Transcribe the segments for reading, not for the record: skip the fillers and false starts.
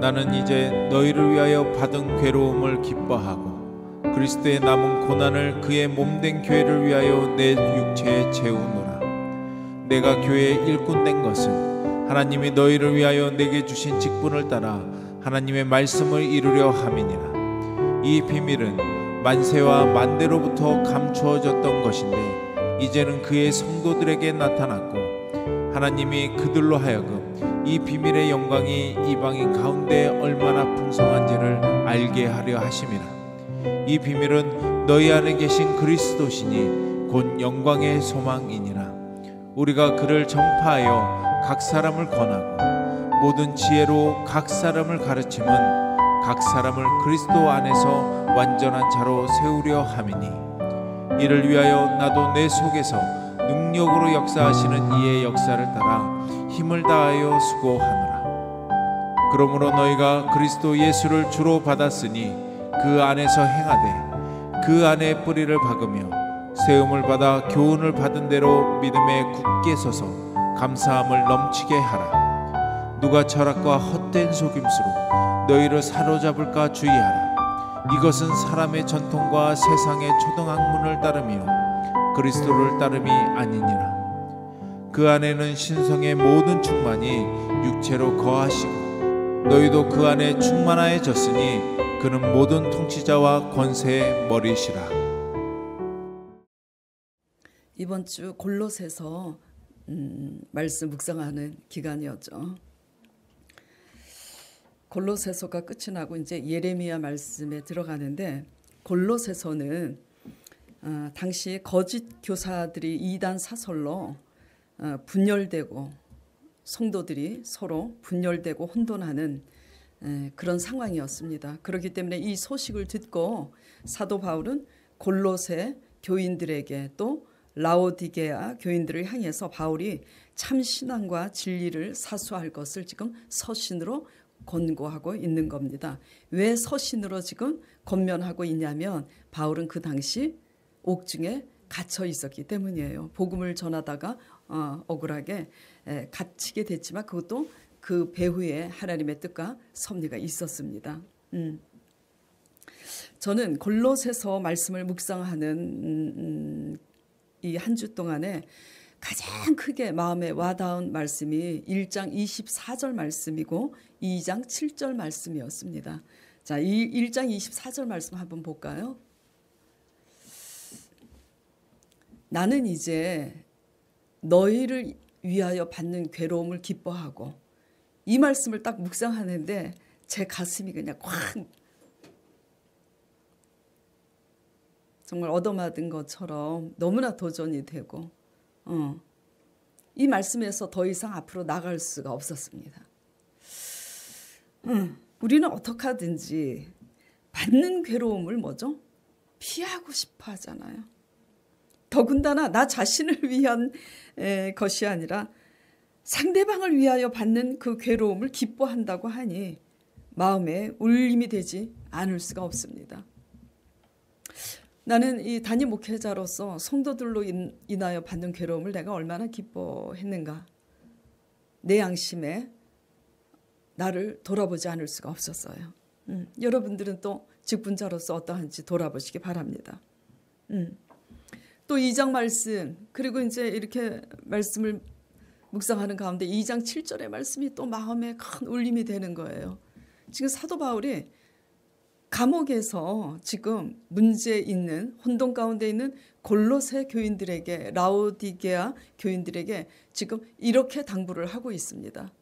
나는 이제 너희를 위하여 받은 괴로움을 기뻐하고 그리스도의 남은 고난을 그의 몸된 교회를 위하여 내 육체에 채우노라. 내가 교회의 일꾼 된 것은 하나님이 너희를 위하여 내게 주신 직분을 따라 하나님의 말씀을 이루려 함이니라. 이 비밀은 만세와 만대로부터 감추어졌던 것인데 이제는 그의 성도들에게 나타났고 하나님이 그들로 하여금 이 비밀의 영광이 이방인 가운데 얼마나 풍성한지를 알게 하려 하심이라. 이 비밀은 너희 안에 계신 그리스도시니 곧 영광의 소망이니라. 우리가 그를 전파하여 각 사람을 권하고 모든 지혜로 각 사람을 가르침은 각 사람을 그리스도 안에서 완전한 자로 세우려 함이니 이를 위하여 나도 내 속에서 능력으로 역사하시는 이의 역사를 따라 힘을 다하여 수고하노라. 그러므로 너희가 그리스도 예수를 주로 받았으니 그 안에서 행하되 그 안에 뿌리를 박으며 세움을 받아 교훈을 받은 대로 믿음에 굳게 서서 감사함을 넘치게 하라. 누가 철학과 헛된 속임수로 너희를 사로잡을까 주의하라. 이것은 사람의 전통과 세상의 초등학문을 따르며 그리스도를 따름이 아니니라. 그 안에는 신성의 모든 충만이 육체로 거하시고 너희도 그 안에 충만하여졌으니 그는 모든 통치자와 권세의 머리시라. 이번 주 골로새서 말씀 묵상하는 기간이었죠. 골로새서가 끝이 나고 이제 예레미야 말씀에 들어가는데 골로새서는 당시 거짓 교사들이 이단 사설로 분열되고 성도들이 서로 분열되고 혼돈하는 그런 상황이었습니다. 그렇기 때문에 이 소식을 듣고 사도 바울은 골로새 교인들에게 또 라오디게아 교인들을 향해서 바울이 참 신앙과 진리를 사수할 것을 지금 서신으로 권고하고 있는 겁니다. 왜 서신으로 지금 권면하고 있냐면 바울은 그 당시 옥중에 갇혀 있었기 때문이에요. 복음을 전하다가 억울하게 갇히게 됐지만 그것도 그 배후에 하나님의 뜻과 섭리가 있었습니다. 저는 골로새서 말씀을 묵상하는 이 한 주 동안에 가장 크게 마음에 와닿은 말씀이 1장 24절 말씀이고 2장 7절 말씀이었습니다. 자, 이 1장 24절 말씀 한번 볼까요? 나는 이제 너희를 위하여 받는 괴로움을 기뻐하고, 이 말씀을 딱 묵상하는데 제 가슴이 그냥 콱 정말 얻어맞은 것처럼 너무나 도전이 되고 이 말씀에서 더 이상 앞으로 나갈 수가 없었습니다. 우리는 어떻게 하든지 받는 괴로움을 뭐죠? 피하고 싶어 하잖아요. 더군다나 나 자신을 위한 것이 아니라 상대방을 위하여 받는 그 괴로움을 기뻐한다고 하니 마음에 울림이 되지 않을 수가 없습니다. 나는 이 단임 목회자로서 성도들로 인하여 받는 괴로움을 내가 얼마나 기뻐했는가. 내 양심에 나를 돌아보지 않을 수가 없었어요. 여러분들은 또 직분자로서 어떠한지 돌아보시기 바랍니다. 또 2장 말씀, 그리고 이제 이렇게 말씀을 묵상하는 가운데 2장 7절의 말씀이 또 마음에 큰 울림이 되는 거예요. 지금 사도 바울이 감옥에서 지금 문제 있는, 혼돈 가운데 있는 골로새 교인들에게, 라오디게아 교인들에게 지금 이렇게 당부를 하고 있습니다.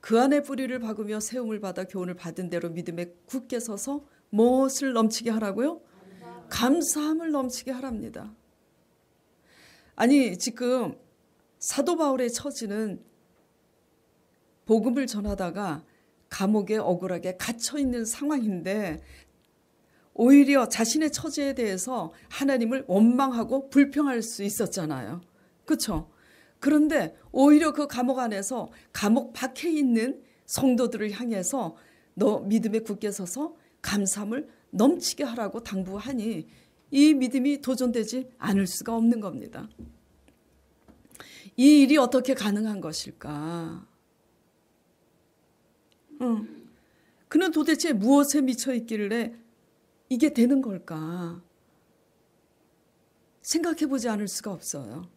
그 안에 뿌리를 박으며 세움을 받아 교훈을 받은 대로 믿음에 굳게 서서 무엇을 넘치게 하라고요? 감사함을 넘치게 하랍니다. 아니, 지금 사도 바울의 처지는 복음을 전하다가 감옥에 억울하게 갇혀있는 상황인데 오히려 자신의 처지에 대해서 하나님을 원망하고 불평할 수 있었잖아요. 그렇죠? 그런데 오히려 그 감옥 안에서 감옥 밖에 있는 성도들을 향해서 너 믿음에 굳게 서서 감사함을 넘치게 하라고 당부하니 이 믿음이 도전되지 않을 수가 없는 겁니다. 이 일이 어떻게 가능한 것일까? 그는 도대체 무엇에 미쳐 있길래 이게 되는 걸까? 생각해 보지 않을 수가 없어요.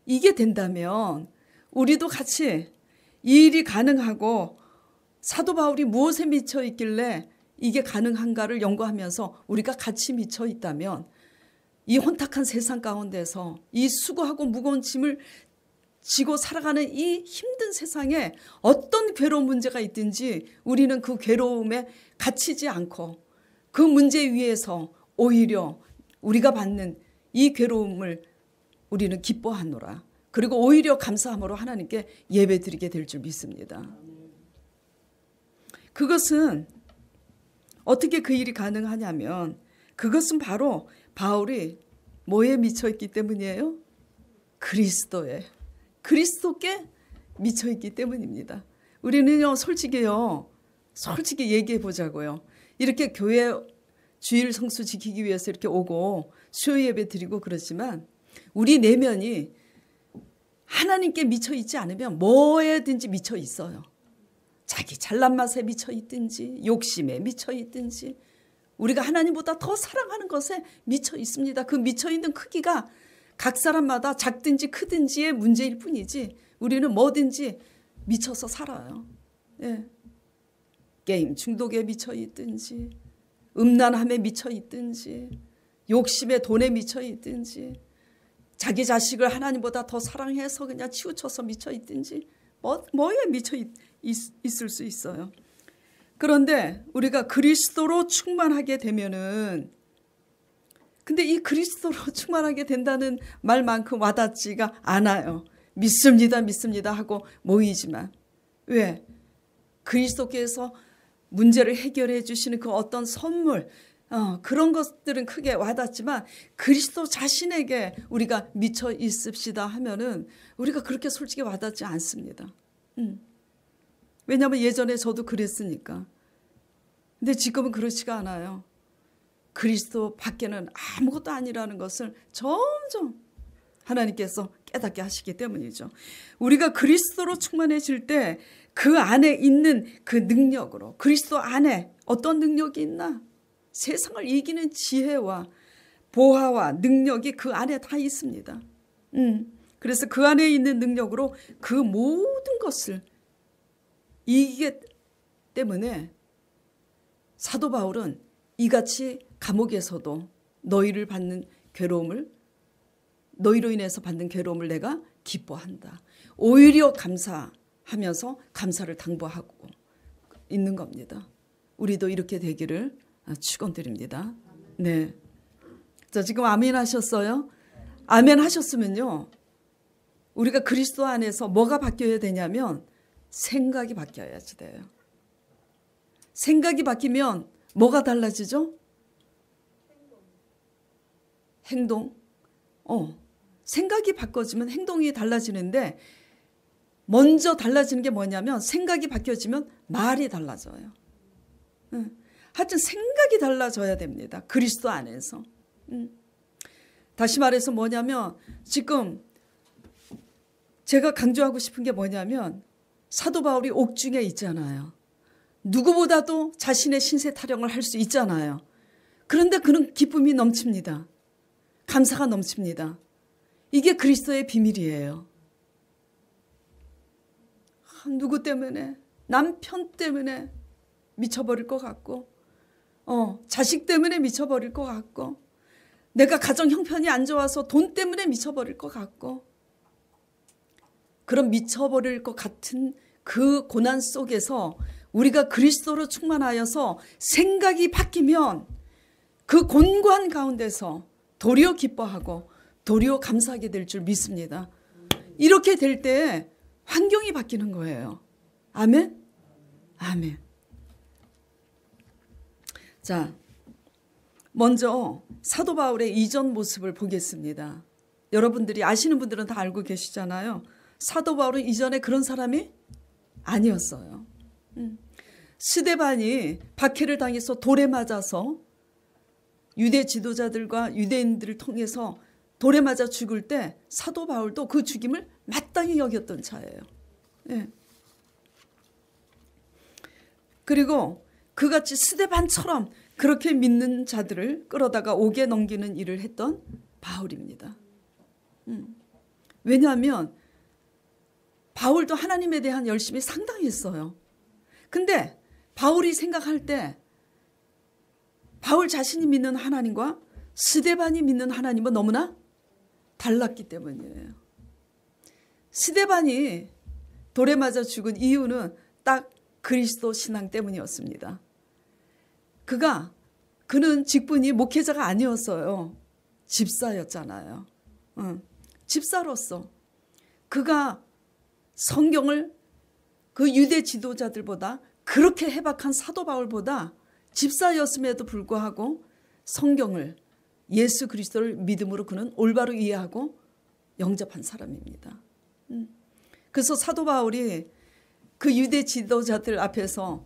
이게 된다면 우리도 같이 이 일이 가능하고 사도 바울이 무엇에 미쳐 있길래 이게 가능한가를 연구하면서 우리가 같이 미쳐 있다면 이 혼탁한 세상 가운데서 이 수고하고 무거운 짐을 지고 살아가는 이 힘든 세상에 어떤 괴로운 문제가 있든지 우리는 그 괴로움에 갇히지 않고 그 문제 위에서 오히려 우리가 받는 이 괴로움을 우리는 기뻐하노라. 그리고 오히려 감사함으로 하나님께 예배드리게 될 줄 믿습니다. 그것은 어떻게 그 일이 가능하냐면 그것은 바로 바울이 뭐에 미쳐있기 때문이에요? 그리스도께 미쳐있기 때문입니다. 우리는요 솔직히 얘기해 보자고요. 이렇게 교회 주일 성수 지키기 위해서 이렇게 오고 수요 예배 드리고 그러지만 우리 내면이 하나님께 미쳐 있지 않으면 뭐에든지 미쳐 있어요. 자기 잘난 맛에 미쳐 있든지 욕심에 미쳐 있든지 우리가 하나님보다 더 사랑하는 것에 미쳐 있습니다. 그 미쳐 있는 크기가 각 사람마다 작든지 크든지의 문제일 뿐이지 우리는 뭐든지 미쳐서 살아요. 예. 게임 중독에 미쳐 있든지 음란함에 미쳐 있든지 욕심에 돈에 미쳐 있든지 자기 자식을 하나님보다 더 사랑해서 그냥 치우쳐서 미쳐 있든지 뭐에 미쳐 있을 수 있어요. 그런데 우리가 그리스도로 충만하게 되면은 근데 이 그리스도로 충만하게 된다는 말만큼 와닿지가 않아요. 믿습니다 하고 모이지만 왜? 그리스도께서 문제를 해결해 주시는 그 어떤 선물 그런 것들은 크게 와닿지만 그리스도 자신에게 우리가 미쳐 있읍시다 하면은 우리가 그렇게 솔직히 와닿지 않습니다. 왜냐하면 예전에 저도 그랬으니까. 근데 지금은 그렇지가 않아요. 그리스도 밖에는 아무것도 아니라는 것을 점점 하나님께서 깨닫게 하시기 때문이죠. 우리가 그리스도로 충만해질 때 그 안에 있는 그 능력으로 그리스도 안에 어떤 능력이 있나? 세상을 이기는 지혜와 보화와 능력이 그 안에 다 있습니다. 그래서 그 안에 있는 능력으로 그 모든 것을 이기기 때문에 사도 바울은 이같이 감옥에서도 너희로 인해서 받는 괴로움을 내가 기뻐한다. 오히려 감사하면서 감사를 당부하고 있는 겁니다. 우리도 이렇게 되기를 축원드립니다. 네. 자, 지금 아멘 하셨어요? 아멘 하셨으면요. 우리가 그리스도 안에서 뭐가 바뀌어야 되냐면 생각이 바뀌어야지 돼요. 생각이 바뀌면 뭐가 달라지죠? 행동. 생각이 바꿔지면 행동이 달라지는데 먼저 달라지는 게 뭐냐면 생각이 바뀌어지면 말이 달라져요. 하여튼 생각이 달라져야 됩니다. 그리스도 안에서. 다시 말해서 뭐냐면 지금 제가 강조하고 싶은 게 뭐냐면 사도 바울이 옥중에 있잖아요. 누구보다도 자신의 신세 타령을 할 수 있잖아요. 그런데 그는 기쁨이 넘칩니다. 감사가 넘칩니다. 이게 그리스도의 비밀이에요. 누구 때문에 남편 때문에 미쳐버릴 것 같고 자식 때문에 미쳐버릴 것 같고 내가 가정 형편이 안 좋아서 돈 때문에 미쳐버릴 것 같고 그런 미쳐버릴 것 같은 그 고난 속에서 우리가 그리스도로 충만하여서 생각이 바뀌면 그 곤고한 가운데서 도리어 기뻐하고 도리어 감사하게 될 줄 믿습니다. 이렇게 될 때 환경이 바뀌는 거예요. 아멘? 아멘. 자, 먼저 사도 바울의 이전 모습을 보겠습니다. 여러분들이 아시는 분들은 다 알고 계시잖아요. 사도 바울은 이전에 그런 사람이 아니었어요. 스데반이 박해를 당해서 돌에 맞아서 유대 지도자들과 유대인들을 통해서 돌에 맞아 죽을 때 사도 바울도 그 죽임을 마땅히 여겼던 자예요. 예. 그리고 그같이 스데반처럼 그렇게 믿는 자들을 끌어다가 옥에 넘기는 일을 했던 바울입니다. 왜냐하면 바울도 하나님에 대한 열심이 상당히 있어요. 근데 바울이 생각할 때 바울 자신이 믿는 하나님과 스데반이 믿는 하나님은 너무나 달랐기 때문이에요. 스데반이 돌에 맞아 죽은 이유는 딱 그리스도 신앙 때문이었습니다. 그는 직분이 목회자가 아니었어요. 집사였잖아요. 집사로서 그가 성경을 그 유대 지도자들보다 그렇게 해박한 사도 바울보다 집사였음에도 불구하고 성경을 예수 그리스도를 믿음으로 그는 올바로 이해하고 영접한 사람입니다. 그래서 사도 바울이 그 유대 지도자들 앞에서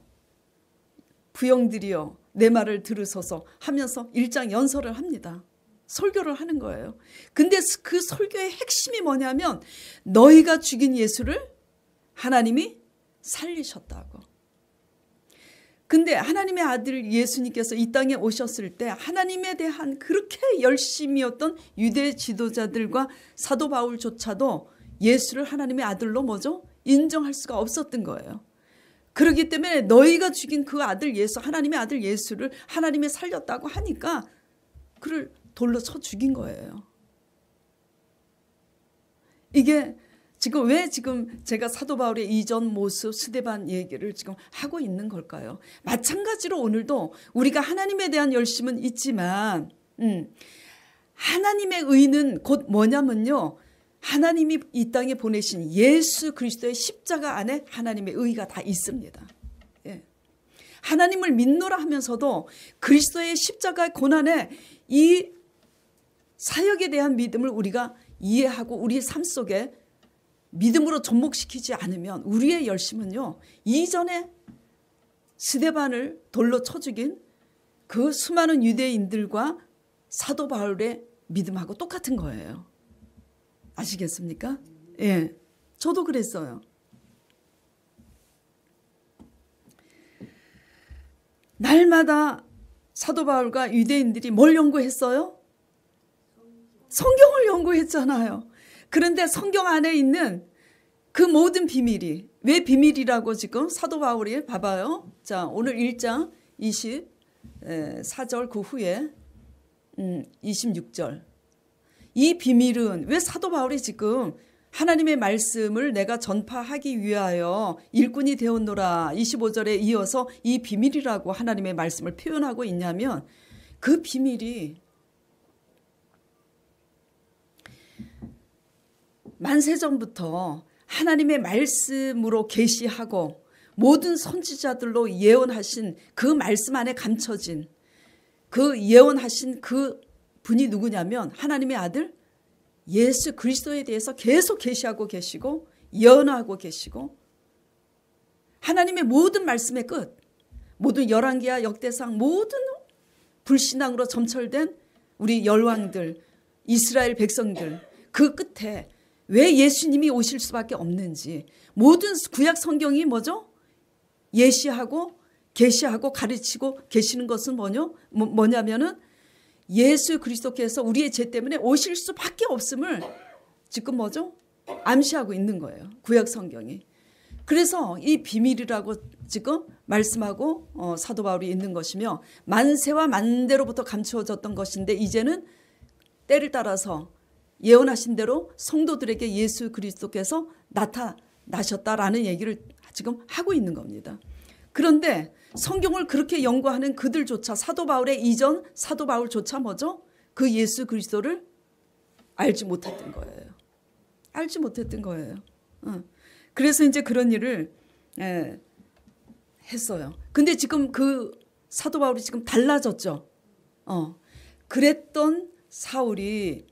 부형들이여 내 말을 들으소서 하면서 일장 연설을 합니다. 설교를 하는 거예요. 근데 그 설교의 핵심이 뭐냐면 너희가 죽인 예수를 하나님이 살리셨다고. 근데 하나님의 아들 예수님께서 이 땅에 오셨을 때 하나님에 대한 그렇게 열심이었던 유대 지도자들과 사도 바울조차도 예수를 하나님의 아들로 뭐죠? 인정할 수가 없었던 거예요. 그렇기 때문에 너희가 죽인 그 아들 예수, 하나님의 아들 예수를 하나님이 살렸다고 하니까 그를 돌로 쳐 죽인 거예요. 이게 왜 제가 사도 바울의 이전 모습 스데반 얘기를 지금 하고 있는 걸까요? 마찬가지로 오늘도 우리가 하나님에 대한 열심은 있지만 하나님의 의는 곧 뭐냐면요. 하나님이 이 땅에 보내신 예수 그리스도의 십자가 안에 하나님의 의가 다 있습니다. 예. 하나님을 믿노라 하면서도 그리스도의 십자가의 고난에 이 사역에 대한 믿음을 우리가 이해하고 우리의 삶 속에 믿음으로 접목시키지 않으면 우리의 열심은요. 이전에 스데반을 돌로 쳐 죽인 그 수많은 유대인들과 사도 바울의 믿음하고 똑같은 거예요. 아시겠습니까? 예, 저도 그랬어요. 날마다 사도 바울과 유대인들이 뭘 연구했어요? 성경을 연구했잖아요. 그런데 성경 안에 있는 그 모든 비밀이 왜 비밀이라고 지금 사도 바울이 봐봐요. 자, 오늘 1장 24절 그 후에 26절. 이 비밀은 왜 사도 바울이 지금 하나님의 말씀을 내가 전파하기 위하여 일꾼이 되었노라 25절에 이어서 이 비밀이라고 하나님의 말씀을 표현하고 있냐면 그 비밀이 만세전부터 하나님의 말씀으로 계시하고 모든 선지자들로 예언하신 그 말씀 안에 감춰진 그 예언하신 그 분이 누구냐면 하나님의 아들 예수 그리스도에 대해서 계속 계시하고 계시고 예언하고 계시고 하나님의 모든 말씀의 끝, 모든 열왕기야 역대상 모든 불신앙으로 점철된 우리 열왕들, 이스라엘 백성들 그 끝에 왜 예수님이 오실 수밖에 없는지 모든 구약 성경이 뭐죠? 예시하고 계시하고 가르치고 계시는 것은 뭐냐면은 예수 그리스도께서 우리의 죄 때문에 오실 수밖에 없음을 지금 뭐죠? 암시하고 있는 거예요. 구약 성경이. 그래서 이 비밀이라고 지금 말씀하고 사도 바울이 있는 것이며 만세와 만대로부터 감추어졌던 것인데 이제는 때를 따라서 예언하신 대로 성도들에게 예수 그리스도께서 나타나셨다라는 얘기를 지금 하고 있는 겁니다. 그런데 성경을 그렇게 연구하는 그들조차 사도 바울의 이전 사도 바울조차 뭐죠? 그 예수 그리스도를 알지 못했던 거예요. 알지 못했던 거예요. 그래서 이제 그런 일을 했어요. 근데 지금 그 사도 바울이 지금 달라졌죠. 그랬던 사울이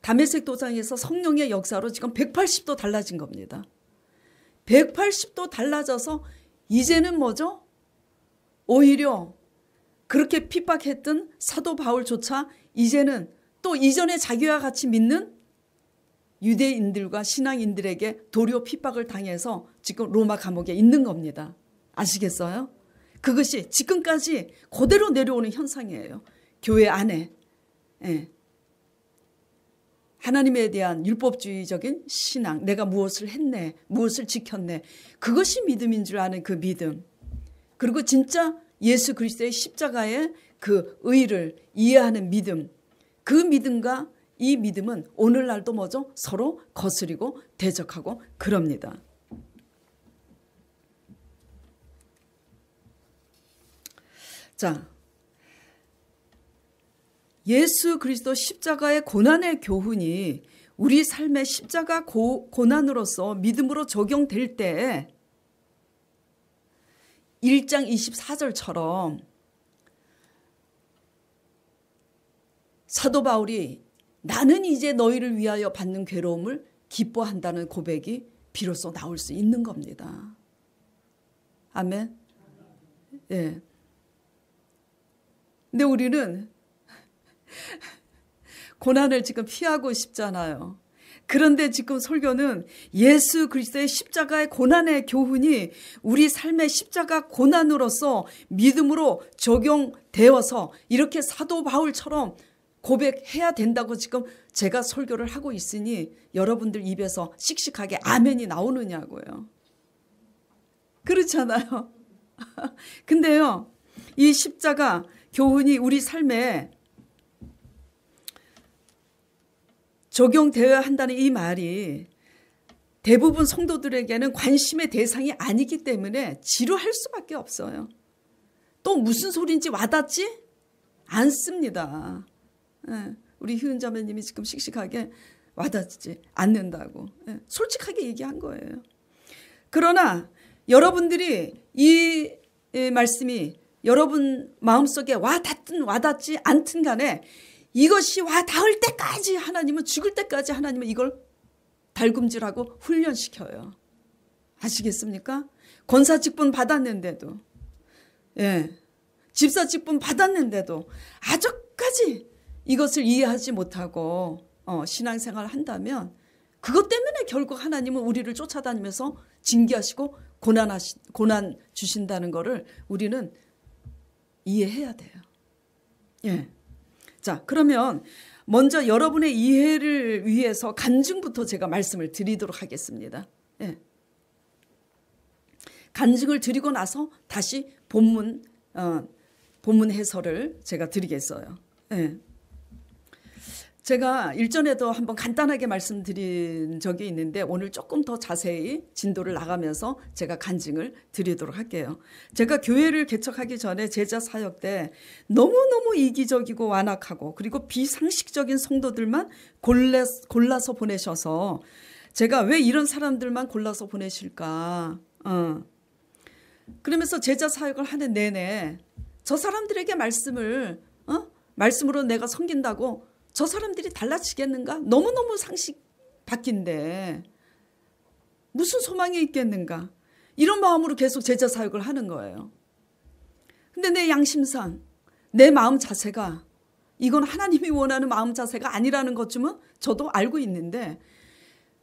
다메섹 도상에서 성령의 역사로 지금 180도 달라진 겁니다. 180도 달라져서 이제는 뭐죠? 오히려 그렇게 핍박했던 사도 바울조차 이제는 또 이전에 자기와 같이 믿는 유대인들과 신앙인들에게 도리어 핍박을 당해서 지금 로마 감옥에 있는 겁니다. 아시겠어요? 그것이 지금까지 그대로 내려오는 현상이에요. 교회 안에. 예. 하나님에 대한 율법주의적인 신앙, 내가 무엇을 했네, 무엇을 지켰네, 그것이 믿음인 줄 아는 그 믿음, 그리고 진짜 예수 그리스도의 십자가의 그 의를 이해하는 믿음, 그 믿음과 이 믿음은 오늘날도 뭐죠? 서로 거스리고 대적하고 그럽니다. 자, 예수 그리스도 십자가의 고난의 교훈이 우리 삶의 십자가 고난으로서 믿음으로 적용될 때 1장 24절처럼 사도 바울이 나는 이제 너희를 위하여 받는 괴로움을 기뻐한다는 고백이 비로소 나올 수 있는 겁니다. 아멘. 예. 근데 우리는 고난을 지금 피하고 싶잖아요. 그런데 지금 설교는 예수 그리스도의 십자가의 고난의 교훈이 우리 삶의 십자가 고난으로서 믿음으로 적용되어서 이렇게 사도 바울처럼 고백해야 된다고 지금 제가 설교를 하고 있으니 여러분들 입에서 씩씩하게 아멘이 나오느냐고요. 그렇잖아요. 근데요, 이 십자가 교훈이 우리 삶에 적용되어야 한다는 이 말이 대부분 성도들에게는 관심의 대상이 아니기 때문에 지루할 수밖에 없어요. 또 무슨 소리인지 와닿지 않습니다. 우리 희은 자매님이 지금 씩씩하게 와닿지 않는다고 솔직하게 얘기한 거예요. 그러나 여러분들이 이 말씀이 여러분 마음속에 와닿든 와닿지 않든 간에 이것이 와닿을 때까지 하나님은, 죽을 때까지 하나님은 이걸 달굼질하고 훈련시켜요. 아시겠습니까? 권사 직분 받았는데도, 예, 집사 직분 받았는데도 아직까지 이것을 이해하지 못하고 신앙생활을 한다면 그것 때문에 결국 하나님은 우리를 쫓아다니면서 징계하시고 고난 주신다는 것을 우리는 이해해야 돼요. 예. 자, 그러면 먼저 여러분의 이해를 위해서 간증부터 제가 말씀을 드리도록 하겠습니다. 예. 간증을 드리고 나서 다시 본문 해설을 제가 드리겠어요. 예. 제가 일전에도 한번 간단하게 말씀드린 적이 있는데 오늘 조금 더 자세히 진도를 나가면서 제가 간증을 드리도록 할게요. 제가 교회를 개척하기 전에 제자 사역 때 너무너무 이기적이고 완악하고 그리고 비상식적인 성도들만 골라서 보내셔서 제가 왜 이런 사람들만 골라서 보내실까? 그러면서 제자 사역을 하는 내내 저 사람들에게 말씀으로 내가 섬긴다고 저 사람들이 달라지겠는가? 너무너무 상식 바뀐데 무슨 소망이 있겠는가? 이런 마음으로 계속 제자 사역을 하는 거예요. 근데 내 양심상 내 마음 자세가 이건 하나님이 원하는 마음 자세가 아니라는 것쯤은 저도 알고 있는데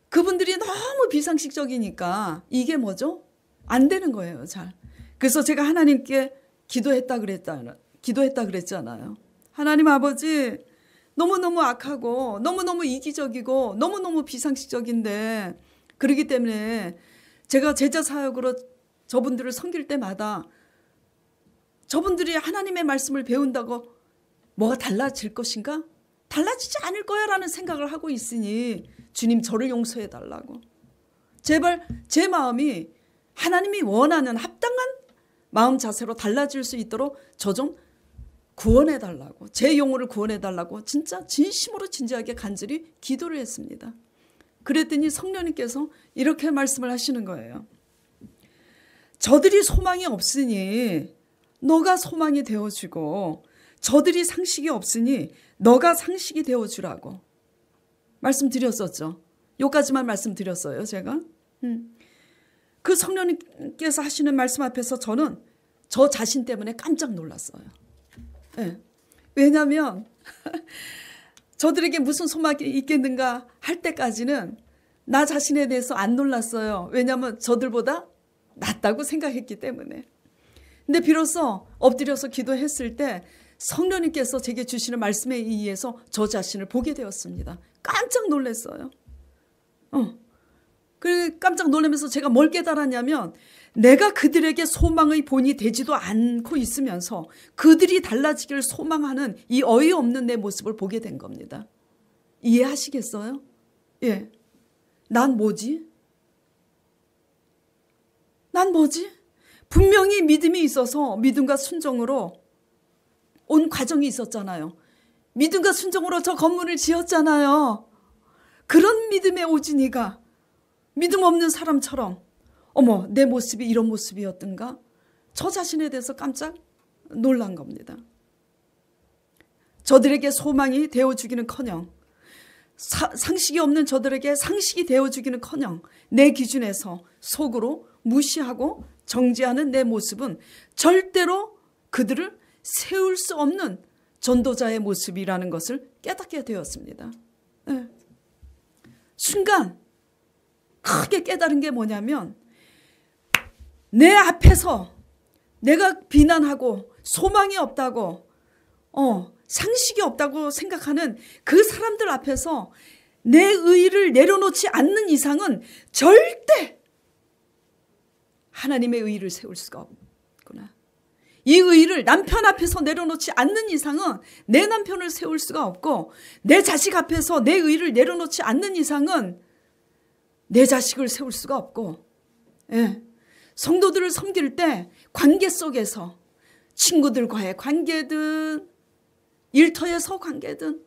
그분들이 너무 비상식적이니까 이게 뭐죠? 안 되는 거예요, 잘. 그래서 제가 하나님께 기도했다 그랬잖아요. 하나님 아버지, 너무너무 악하고 너무너무 이기적이고 너무너무 비상식적인데 그렇기 때문에 제가 제자 사역으로 저분들을 섬길 때마다 저분들이 하나님의 말씀을 배운다고 뭐가 달라질 것인가? 달라지지 않을 거야 라는 생각을 하고 있으니 주님 저를 용서해 달라고. 제발 제 마음이 하나님이 원하는 합당한 마음 자세로 달라질 수 있도록 저 좀 구원해 달라고, 제 영혼을 구원해 달라고 진짜 진심으로 진지하게 간절히 기도를 했습니다. 그랬더니 성령님께서 이렇게 말씀을 하시는 거예요. 저들이 소망이 없으니 너가 소망이 되어주고 저들이 상식이 없으니 너가 상식이 되어주라고 말씀드렸었죠. 여기까지만 말씀드렸어요, 제가. 그 성령님께서 하시는 말씀 앞에서 저는 저 자신 때문에 깜짝 놀랐어요. 네. 왜냐하면 저들에게 무슨 소망이 있겠는가 할 때까지는 나 자신에 대해서 안 놀랐어요. 왜냐하면 저들보다 낫다고 생각했기 때문에. 근데 비로소 엎드려서 기도했을 때 성령님께서 제게 주시는 말씀에 의해서 저 자신을 보게 되었습니다. 깜짝 놀랐어요. 깜짝 놀라면서 제가 뭘 깨달았냐면 내가 그들에게 소망의 본이 되지도 않고 있으면서 그들이 달라지기를 소망하는 이 어이없는 내 모습을 보게 된 겁니다. 이해하시겠어요? 예. 난 뭐지? 분명히 믿음이 있어서 믿음과 순종으로 온 과정이 있었잖아요. 믿음과 순종으로 저 건물을 지었잖아요. 그런 믿음의 오진이가 믿음 없는 사람처럼 어머 내 모습이 이런 모습이었던가? 저 자신에 대해서 깜짝 놀란 겁니다. 저들에게 소망이 되어주기는커녕 상식이 없는 저들에게 상식이 되어주기는커녕 내 기준에서 속으로 무시하고 정죄하는 내 모습은 절대로 그들을 세울 수 없는 전도자의 모습이라는 것을 깨닫게 되었습니다. 네. 순간 크게 깨달은 게 뭐냐면 내 앞에서 내가 비난하고 소망이 없다고 상식이 없다고 생각하는 그 사람들 앞에서 내 의의를 내려놓지 않는 이상은 절대 하나님의 의의를 세울 수가 없구나. 이 의의를 남편 앞에서 내려놓지 않는 이상은 내 남편을 세울 수가 없고 내 자식 앞에서 내 의의를 내려놓지 않는 이상은 내 자식을 세울 수가 없고 예. 성도들을 섬길 때 관계 속에서 친구들과의 관계든 일터에서 관계든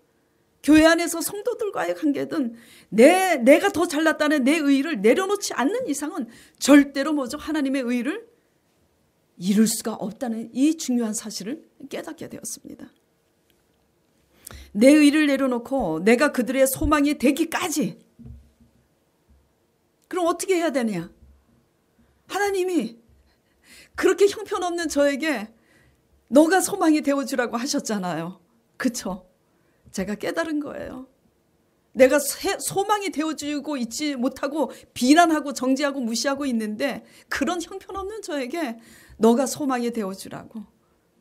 교회 안에서 성도들과의 관계든 내가 더 잘났다는 내 의의를 내려놓지 않는 이상은 절대로 뭐죠? 하나님의 의의를 이룰 수가 없다는 이 중요한 사실을 깨닫게 되었습니다. 내 의의를 내려놓고 내가 그들의 소망이 되기까지 그럼 어떻게 해야 되냐? 하나님이 그렇게 형편없는 저에게 너가 소망이 되어주라고 하셨잖아요. 그쵸? 제가 깨달은 거예요. 내가 소망이 되어주고 있지 못하고 비난하고 정죄하고 무시하고 있는데 그런 형편없는 저에게 너가 소망이 되어주라고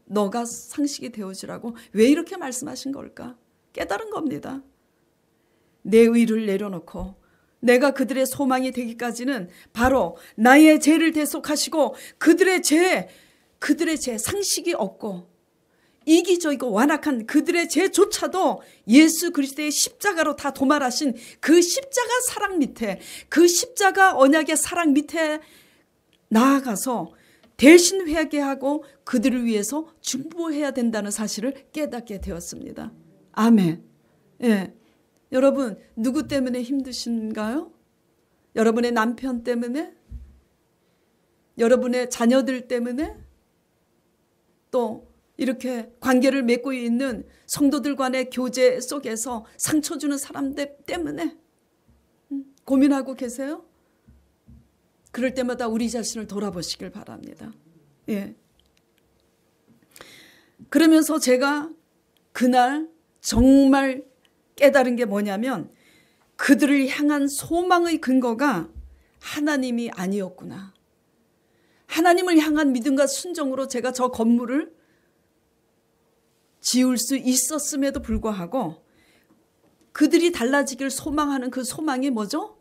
너가 상식이 되어주라고 왜 이렇게 말씀하신 걸까? 깨달은 겁니다. 내 의를 내려놓고 내가 그들의 소망이 되기까지는 바로 나의 죄를 대속하시고 그들의 죄 상식이 없고 이기적이고 완악한 그들의 죄조차도 예수 그리스도의 십자가로 다 도말하신 그 십자가 사랑 밑에 그 십자가 언약의 사랑 밑에 나아가서 대신 회개하고 그들을 위해서 중보해야 된다는 사실을 깨닫게 되었습니다. 아멘. 예. 여러분 누구 때문에 힘드신가요? 여러분의 남편 때문에? 여러분의 자녀들 때문에? 또 이렇게 관계를 맺고 있는 성도들 간의 교제 속에서 상처 주는 사람들 때문에 고민하고 계세요? 그럴 때마다 우리 자신을 돌아보시길 바랍니다. 예. 그러면서 제가 그날 정말 깨달은 게 뭐냐면 그들을 향한 소망의 근거가 하나님이 아니었구나. 하나님을 향한 믿음과 순종으로 제가 저 건물을 지을 수 있었음에도 불구하고 그들이 달라지기를 소망하는 그 소망이 뭐죠?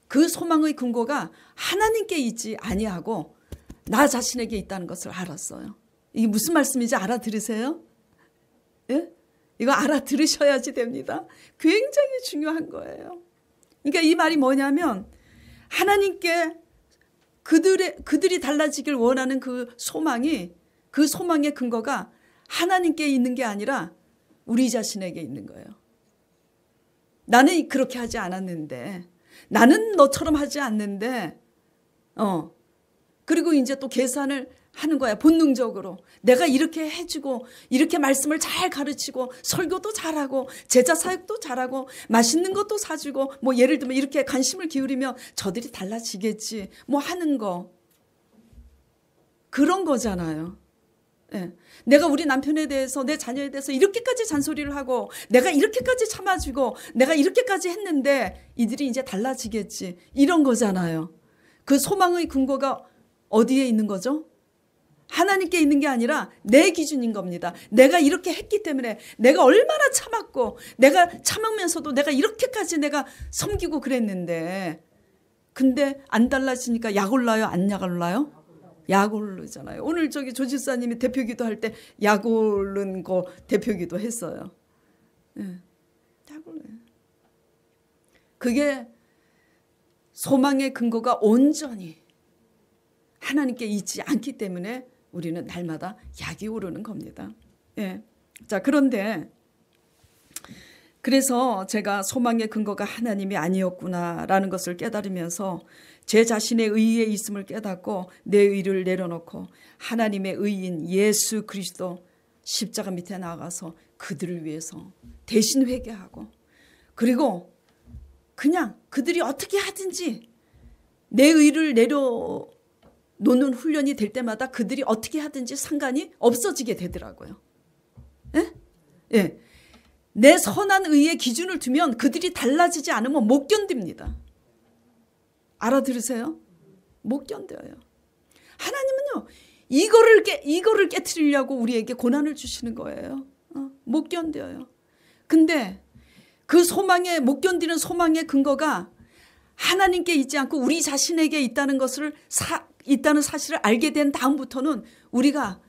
그 소망의 근거가 하나님께 있지 아니하고 나 자신에게 있다는 것을 알았어요. 이게 무슨 말씀인지 알아들으세요? 예? 이거 알아들으셔야지 됩니다. 굉장히 중요한 거예요. 그러니까 이 말이 뭐냐면 하나님께 그들이 달라지길 원하는 그 소망의 근거가 하나님께 있는 게 아니라 우리 자신에게 있는 거예요. 나는 그렇게 하지 않았는데 나는 너처럼 하지 않는데 그리고 이제 또 계산을 하는 거야. 본능적으로 내가 이렇게 해주고 이렇게 말씀을 잘 가르치고 설교도 잘하고 제자 사역도 잘하고 맛있는 것도 사주고 뭐 예를 들면 이렇게 관심을 기울이면 저들이 달라지겠지 뭐 하는 거 그런 거잖아요. 예. 내가 우리 남편에 대해서 내 자녀에 대해서 이렇게까지 잔소리를 하고 내가 이렇게까지 참아주고 내가 이렇게까지 했는데 이들이 이제 달라지겠지 이런 거잖아요. 그 소망의 근거가 어디에 있는 거죠? 하나님께 있는 게 아니라 내 기준인 겁니다. 내가 이렇게 했기 때문에, 내가 얼마나 참았고, 내가 참으면서도 내가 이렇게까지 내가 섬기고 그랬는데, 근데 안 달라지니까 약 올라요? 안 약 올라요? 약 오르잖아요. 오늘 저기 조 집사님이 대표기도 할 때 약 오른 거 대표기도 했어요. 예. 약 올라요. 그게 소망의 근거가 온전히 하나님께 있지 않기 때문에 우리는 날마다 약이 오르는 겁니다. 예. 자, 그런데 그래서 제가 소망의 근거가 하나님이 아니었구나라는 것을 깨달으면서 제 자신의 의에 있음을 깨닫고 내 의를 내려놓고 하나님의 의인 예수 그리스도 십자가 밑에 나가서 그들을 위해서 대신 회개하고, 그리고 그냥 그들이 어떻게 하든지 내 의를 내려놓는 훈련이 될 때마다 그들이 어떻게 하든지 상관이 없어지게 되더라고요. 예? 예. 내 선한 의의 기준을 두면 그들이 달라지지 않으면 못 견딥니다. 알아들으세요? 못 견뎌요. 하나님은요, 이거를 깨트리려고 우리에게 고난을 주시는 거예요. 못 견뎌요. 근데 그 소망에, 못 견디는 소망의 근거가 하나님께 있지 않고 우리 자신에게 있다는 것을 있다는 사실을 알게 된 다음부터는 우리가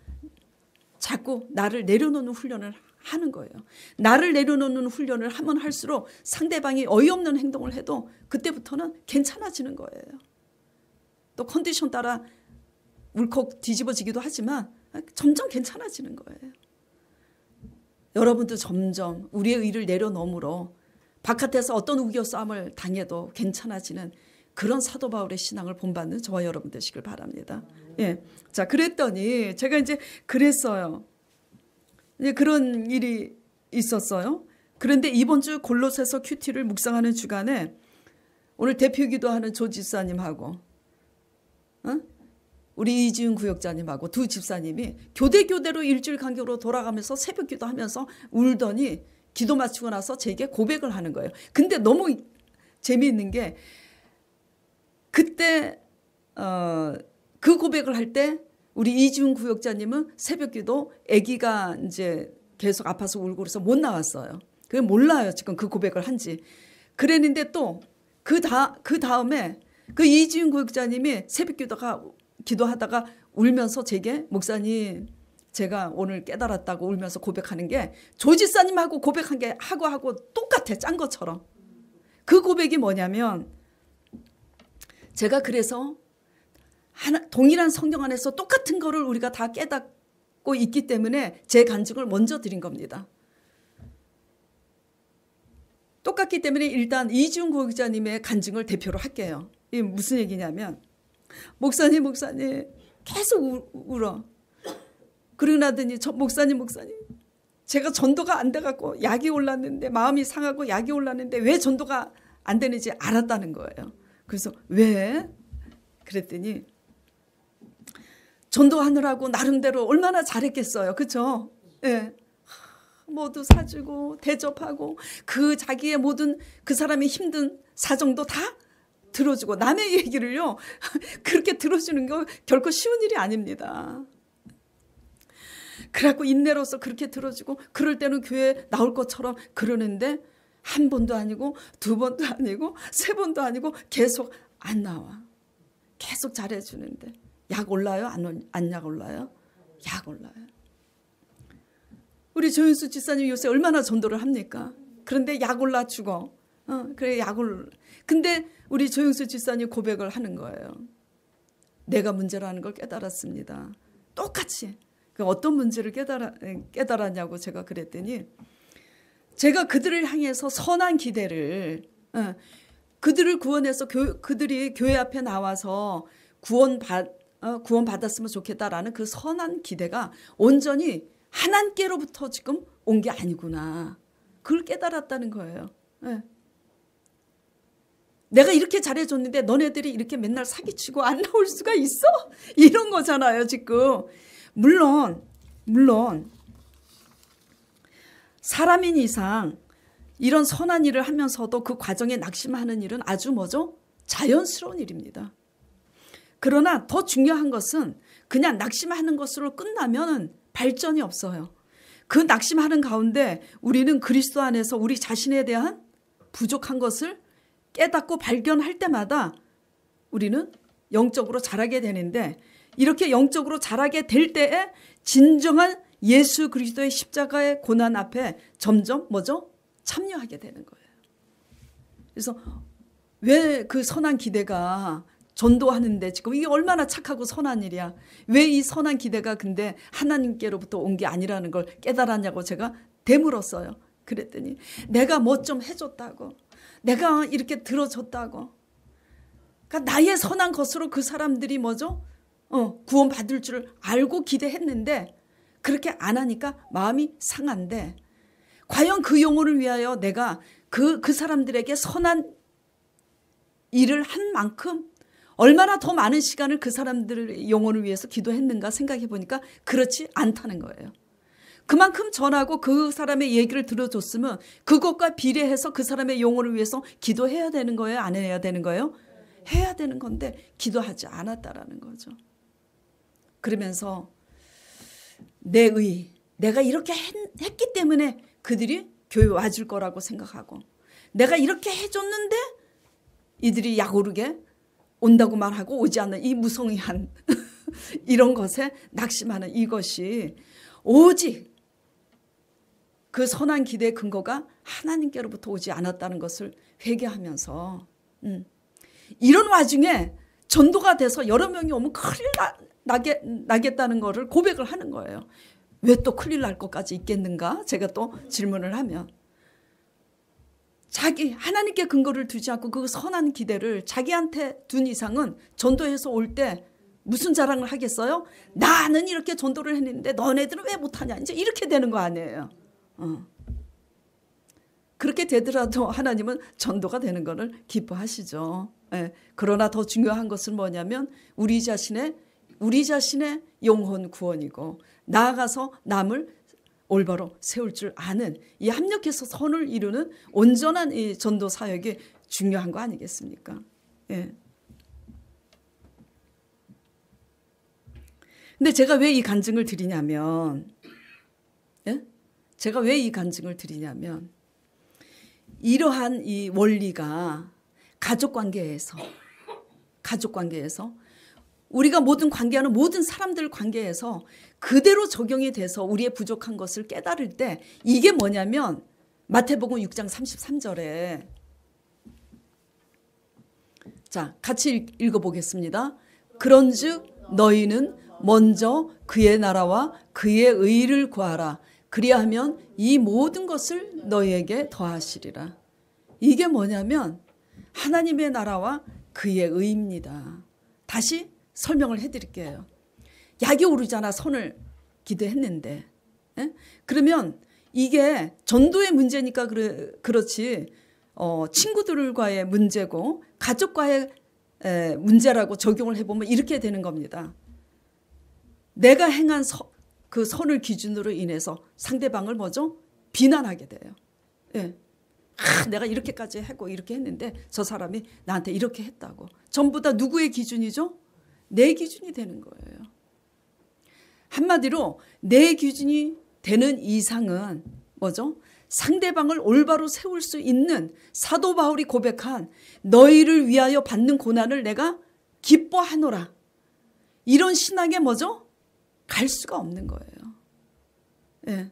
자꾸 나를 내려놓는 훈련을 하는 거예요. 나를 내려놓는 훈련을 하면 할수록 상대방이 어이없는 행동을 해도 그때부터는 괜찮아지는 거예요. 또 컨디션 따라 울컥 뒤집어지기도 하지만 점점 괜찮아지는 거예요. 여러분도 점점 우리의 의를 내려놓음으로 바깥에서 어떤 우겨싸움을 당해도 괜찮아지는 그런 사도 바울의 신앙을 본받는 저와 여러분 되시길 바랍니다. 예. 자, 그랬더니 제가 이제 그랬어요. 이제 그런 일이 있었어요. 그런데 이번 주 골로새서 큐티를 묵상하는 주간에 오늘 대표기도 하는 조 집사님하고 우리 이지은 구역자님하고 두 집사님이 교대로 일주일 간격으로 돌아가면서 새벽 기도하면서 울더니 기도 마치고 나서 제게 고백을 하는 거예요. 근데 너무 재미있는 게 그때 그 고백을 할 때 우리 이지은 구역자님은 새벽 기도 아기가 이제 계속 아파서 울고 그래서 못 나왔어요. 그게 몰라요. 지금 그 고백을 한지. 그랬는데 또 그 다음에 그 이지은 구역자님이 새벽 기도하다가 울면서 제게 목사님 제가 오늘 깨달았다고 울면서 고백하는 게 조 집사님하고 고백한 게 하고 똑같아. 짠 것처럼. 그 고백이 뭐냐면 제가 그래서 동일한 성경 안에서 똑같은 거를 우리가 다 깨닫고 있기 때문에 제 간증을 먼저 드린 겁니다. 똑같기 때문에 일단 이지훈 고객자님의 간증을 대표로 할게요. 이게 무슨 얘기냐면 목사님 계속 울어. 그러고 나더니 목사님 제가 전도가 안 돼갖고 약이 올랐는데 마음이 상하고 약이 올랐는데 왜 전도가 안 되는지 알았다는 거예요. 그래서 왜? 그랬더니 전도하느라고 나름대로 얼마나 잘했겠어요. 그렇죠? 예. 모두 사주고 대접하고 그 자기의 모든 그 사람의 힘든 사정도 다 들어주고 남의 얘기를요 그렇게 들어주는 거 결코 쉬운 일이 아닙니다. 그래갖고 인내로서 그렇게 들어주고 그럴 때는 교회에 나올 것처럼 그러는데 한 번도 아니고 두 번도 아니고 세 번도 아니고 계속 안 나와. 계속 잘해주는데 약 올라요? 안 약 올라요? 약 올라요. 우리 조윤수 집사님 요새 얼마나 전도를 합니까? 그런데 약 올라 죽어. 그래 약 올라. 근데 우리 조윤수 집사님 고백을 하는 거예요. 내가 문제라는 걸 깨달았습니다. 똑같이. 어떤 문제를 깨달았냐고 제가 그랬더니 제가 그들을 향해서 선한 기대를 그들을 구원해서 그들이 교회 앞에 나와서 구원받았으면 좋겠다라는 그 선한 기대가 온전히 하나님께로부터 지금 온 게 아니구나. 그걸 깨달았다는 거예요. 내가 이렇게 잘해줬는데 너네들이 이렇게 맨날 사기치고 안 나올 수가 있어? 이런 거잖아요 지금. 물론 사람인 이상 이런 선한 일을 하면서도 그 과정에 낙심하는 일은 아주 자연스러운 일입니다. 그러나 더 중요한 것은 그냥 낙심하는 것으로 끝나면 발전이 없어요. 그 낙심하는 가운데 우리는 그리스도 안에서 우리 자신에 대한 부족한 것을 깨닫고 발견할 때마다 우리는 영적으로 자라게 되는데, 이렇게 영적으로 자라게 될 때에 진정한 예수 그리스도의 십자가의 고난 앞에 점점 뭐죠? 참여하게 되는 거예요. 그래서 왜 그 선한 기대가 전도하는데 지금 이게 얼마나 착하고 선한 일이야. 왜 이 선한 기대가 근데 하나님께로부터 온 게 아니라는 걸 깨달았냐고 제가 되물었어요. 그랬더니 내가 뭐 좀 해줬다고, 내가 이렇게 들어줬다고, 그러니까 나의 선한 것으로 그 사람들이 뭐죠? 구원받을 줄 알고 기대했는데 그렇게 안 하니까 마음이 상한데, 과연 그 영혼을 위하여 내가 그 사람들에게 선한 일을 한 만큼 얼마나 더 많은 시간을 그 사람들의 영혼을 위해서 기도했는가 생각해 보니까 그렇지 않다는 거예요. 그만큼 전하고 그 사람의 얘기를 들어줬으면 그것과 비례해서 그 사람의 영혼을 위해서 기도해야 되는 거예요? 안 해야 되는 거예요? 해야 되는 건데 기도하지 않았다라는 거죠. 그러면서 내가 이렇게 했기 때문에 그들이 교회 와줄 거라고 생각하고, 내가 이렇게 해줬는데 이들이 약오르게 온다고 말하고 오지 않는 이 무성의한 이런 것에 낙심하는 이것이 오직 그 선한 기대의 근거가 하나님께로부터 오지 않았다는 것을 회개하면서, 이런 와중에 전도가 돼서 여러 명이 오면 큰일 나겠다는 거를 고백을 하는 거예요. 왜 또 큰일 날 것까지 있겠는가? 제가 또 질문을 하면, 자기 하나님께 근거를 두지 않고 그 선한 기대를 자기한테 둔 이상은 전도해서 올 때 무슨 자랑을 하겠어요? 나는 이렇게 전도를 했는데 너네들은 왜 못하냐? 이제 이렇게 되는 거 아니에요. 그렇게 되더라도 하나님은 전도가 되는 것을 기뻐하시죠. 예. 그러나 더 중요한 것은 뭐냐면 우리 자신의 영혼 구원이고, 나아가서 남을 올바로 세울 줄 아는, 이 합력해서 선을 이루는 온전한 이 전도 사역이 중요한 거 아니겠습니까? 예. 근데 제가 왜 이 간증을 드리냐면, 이러한 이 원리가 가족 관계에서 우리가 모든 관계하는 모든 사람들 관계에서 그대로 적용이 돼서 우리의 부족한 것을 깨달을 때, 이게 뭐냐면 마태복음 6장 33절에, 자 같이 읽어보겠습니다. 그런즉 너희는 먼저 그의 나라와 그의 의를 구하라. 그리하면 이 모든 것을 너희에게 더하시리라. 이게 뭐냐면 하나님의 나라와 그의 의입니다. 다시 설명을 해드릴게요. 약이 오르잖아, 선을 기도했는데. 그러면 이게 전도의 문제니까 그렇지, 친구들과의 문제고 가족과의 문제라고 적용을 해보면 이렇게 되는 겁니다. 내가 행한 그 선을 기준으로 인해서 상대방을 뭐죠? 비난하게 돼요. 예. 내가 이렇게까지 하고 이렇게 했는데 저 사람이 나한테 이렇게 했다고. 전부 다 누구의 기준이죠? 내 기준이 되는 거예요. 한마디로 내 기준이 되는 이상은 뭐죠? 상대방을 올바로 세울 수 있는, 사도 바울이 고백한 너희를 위하여 받는 고난을 내가 기뻐하노라, 이런 신앙에 뭐죠? 갈 수가 없는 거예요. 예.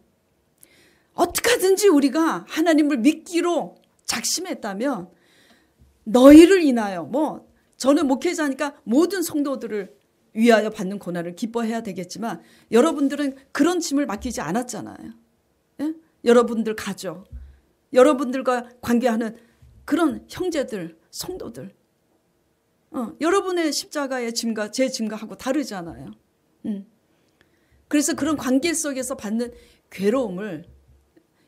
어떻게 하든지 우리가 하나님을 믿기로 작심했다면 너희를 인하여, 저는 목회자니까 모든 성도들을 위하여 받는 고난을 기뻐해야 되겠지만 여러분들은 그런 짐을 맡기지 않았잖아요. 예? 여러분들 가족, 여러분들과 관계하는 그런 형제들, 성도들, 여러분의 십자가의 짐과 제 짐과하고 다르잖아요. 그래서 그런 관계 속에서 받는 괴로움을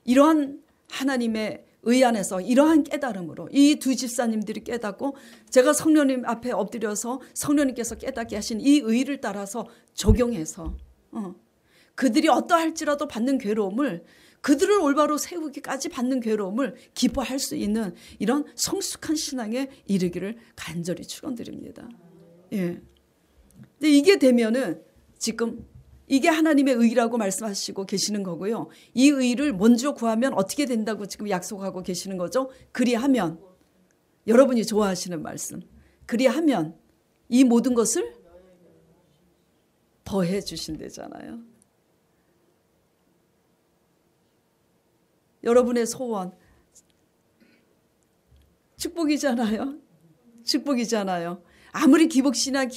이러한 하나님의 의 안에서, 이러한 깨달음으로 이 두 집사님들이 깨닫고 제가 성령님 앞에 엎드려서 성령님께서 깨닫게 하신 이 의를 따라서 적용해서 그들이 어떠할지라도 받는 괴로움을, 그들을 올바로 세우기까지 받는 괴로움을 기뻐할 수 있는 이런 성숙한 신앙에 이르기를 간절히 축원드립니다. 예. 근데 이게 되면은 지금 이게 하나님의 의라고 말씀하시고 계시는 거고요. 이 의를 먼저 구하면 어떻게 된다고 지금 약속하고 계시는 거죠. 그리하면, 여러분이 좋아하시는 말씀, 그리하면 이 모든 것을 더해 주신대잖아요. 여러분의 소원 축복이잖아요. 축복이잖아요. 아무리 기복신앙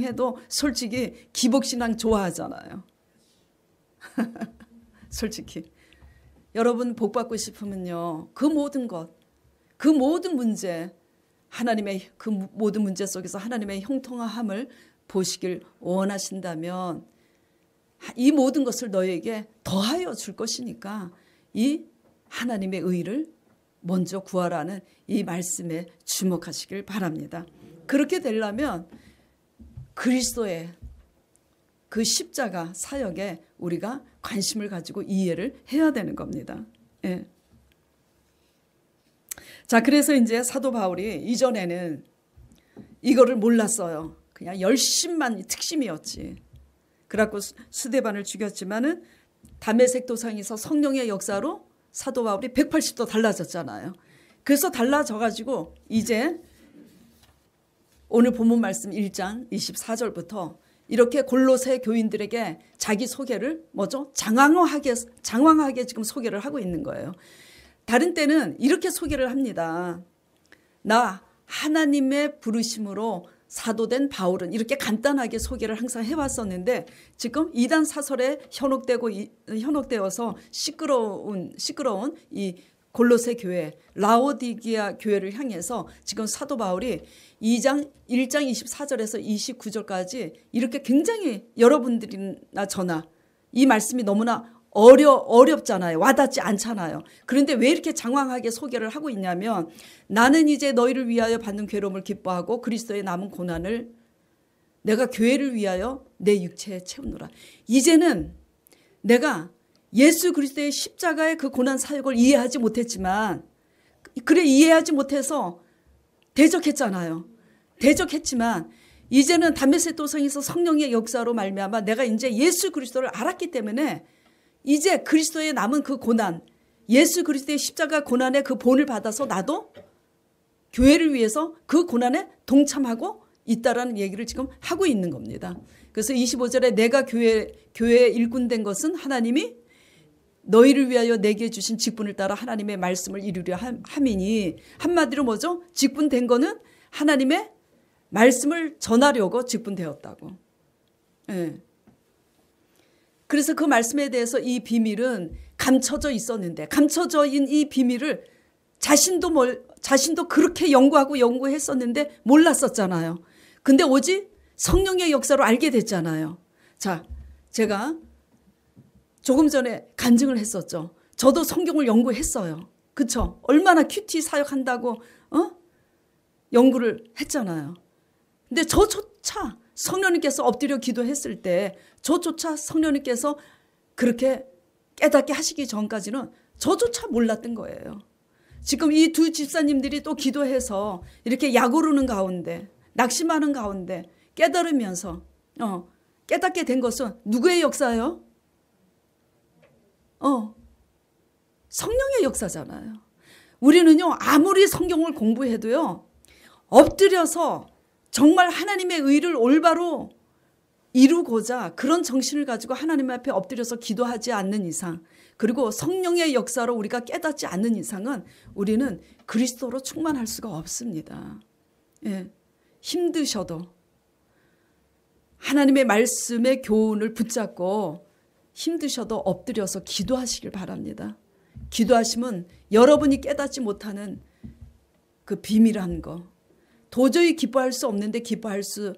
해도 솔직히 기복신앙 좋아하잖아요. 솔직히 여러분 복 받고 싶으면요, 그 모든 것, 그 모든 문제, 하나님의 그 모든 문제 속에서 하나님의 형통함을 보시길 원하신다면 이 모든 것을 너에게 더하여 줄 것이니까 이 하나님의 의를 먼저 구하라는 이 말씀에 주목하시길 바랍니다. 그렇게 되려면 그리스도의 그 십자가 사역에 우리가 관심을 가지고 이해를 해야 되는 겁니다. 예. 자, 그래서 이제 사도 바울이 이전에는 이거를 몰랐어요. 그냥 열심만 특심이었지. 그래갖고 스데반을 죽였지만은 다메섹 도상에서 성령의 역사로 사도 바울이 180도 달라졌잖아요. 그래서 달라져가지고 이제 오늘 본문 말씀 1장 24절부터 이렇게 골로새 교인들에게 자기 소개를 장황하게 지금 소개를 하고 있는 거예요. 다른 때는 이렇게 소개를 합니다. 나 하나님의 부르심으로 사도된 바울은, 이렇게 간단하게 소개를 항상 해왔었는데 지금 이단 사설에 현혹되어서 시끄러운 이 골로새 교회, 라오디게아 교회를 향해서 지금 사도 바울이 1장 24절에서 29절까지 이렇게 굉장히 여러분들이나 저나 이 말씀이 너무나 어렵잖아요. 와닿지 않잖아요. 그런데 왜 이렇게 장황하게 소개를 하고 있냐면, 나는 이제 너희를 위하여 받는 괴로움을 기뻐하고 그리스도의 남은 고난을 내가 교회를 위하여 내 육체에 채우노라. 이제는 내가 예수 그리스도의 십자가의 그 고난 사역을 이해하지 못했지만, 그래 이해하지 못해서 대적했잖아요. 대적했지만 이제는 다메섹 도상에서 성령의 역사로 말미암아 내가 이제 예수 그리스도를 알았기 때문에 이제 그리스도의 남은 그 고난, 예수 그리스도의 십자가 고난의 그 본을 받아서 나도 교회를 위해서 그 고난에 동참하고 있다라는 얘기를 지금 하고 있는 겁니다. 그래서 25절에 내가 교회의 일꾼 된 것은 하나님이 너희를 위하여 내게 주신 직분을 따라 하나님의 말씀을 이루려 함이니, 한마디로 뭐죠? 직분된 거는 하나님의 말씀을 전하려고 직분되었다고. 예. 그래서 그 말씀에 대해서 이 비밀은 감춰져 있었는데, 감춰져 있는 이 비밀을 자신도 그렇게 연구했었는데 몰랐었잖아요. 근데 오직 성령의 역사로 알게 됐잖아요. 자, 제가 조금 전에 간증을 했었죠. 저도 성경을 연구했어요. 그쵸? 얼마나 큐티 사역한다고 연구를 했잖아요. 근데 저조차 성령님께서 엎드려 기도했을 때 저조차 성령님께서 그렇게 깨닫게 하시기 전까지는 저조차 몰랐던 거예요. 지금 이 두 집사님들이 또 기도해서 이렇게 약오르는 가운데, 낙심하는 가운데 깨달으면서 깨닫게 된 것은 누구의 역사예요? 성령의 역사잖아요. 우리는요, 아무리 성경을 공부해도요, 엎드려서 정말 하나님의 의를 올바로 이루고자 그런 정신을 가지고 하나님 앞에 엎드려서 기도하지 않는 이상, 그리고 성령의 역사로 우리가 깨닫지 않는 이상은 우리는 그리스도로 충만할 수가 없습니다. 예, 힘드셔도 하나님의 말씀의 교훈을 붙잡고 힘드셔도 엎드려서 기도하시길 바랍니다. 기도하시면 여러분이 깨닫지 못하는 그 비밀한 거, 도저히 기뻐할 수 없는데 기뻐할 수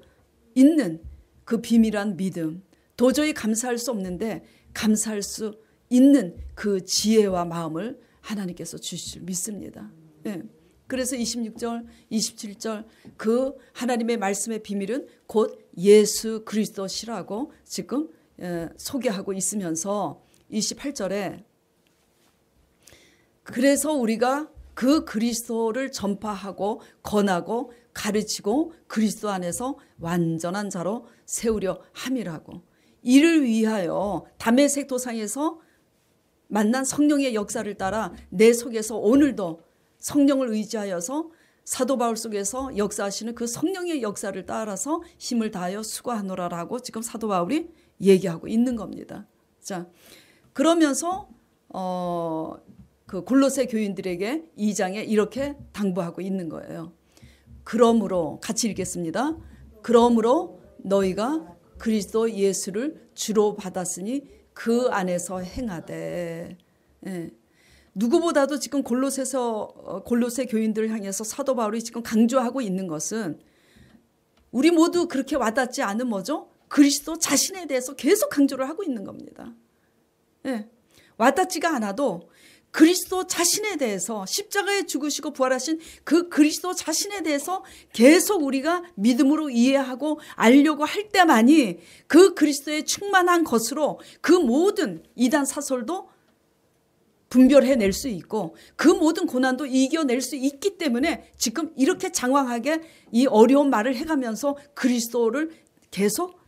있는 그 비밀한 믿음, 도저히 감사할 수 없는데 감사할 수 있는 그 지혜와 마음을 하나님께서 주실 줄 믿습니다. 네. 그래서 26절, 27절 그 하나님의 말씀의 비밀은 곧 예수 그리스도시라고 지금 소개하고 있으면서 28절에 그래서 우리가 그 그리스도를 전파하고 권하고 가르치고 그리스도 안에서 완전한 자로 세우려 함이라고. 이를 위하여 다메섹 도상에서 만난 성령의 역사를 따라 내 속에서 오늘도 성령을 의지하여서 사도 바울 속에서 역사하시는 그 성령의 역사를 따라서 힘을 다하여 수고하노라라고 지금 사도 바울이 얘기하고 있는 겁니다. 자, 그러면서 그 골로새 교인들에게 2장에 이렇게 당부하고 있는 거예요. 그러므로 같이 읽겠습니다. 그러므로 너희가 그리스도 예수를 주로 받았으니 그 안에서 행하되. 예. 누구보다도 지금 골로새 교인들을 향해서 사도 바울이 지금 강조하고 있는 것은 우리 모두 그렇게 와닿지 않은 뭐죠? 그리스도 자신에 대해서 계속 강조를 하고 있는 겁니다. 예. 와닿지가 않아도 그리스도 자신에 대해서 십자가에 죽으시고 부활하신 그 그리스도 자신에 대해서 계속 우리가 믿음으로 이해하고 알려고 할 때만이 그 그리스도의 충만한 것으로 그 모든 이단 사설도 분별해낼 수 있고 그 모든 고난도 이겨낼 수 있기 때문에 지금 이렇게 장황하게 이 어려운 말을 해가면서 그리스도를 계속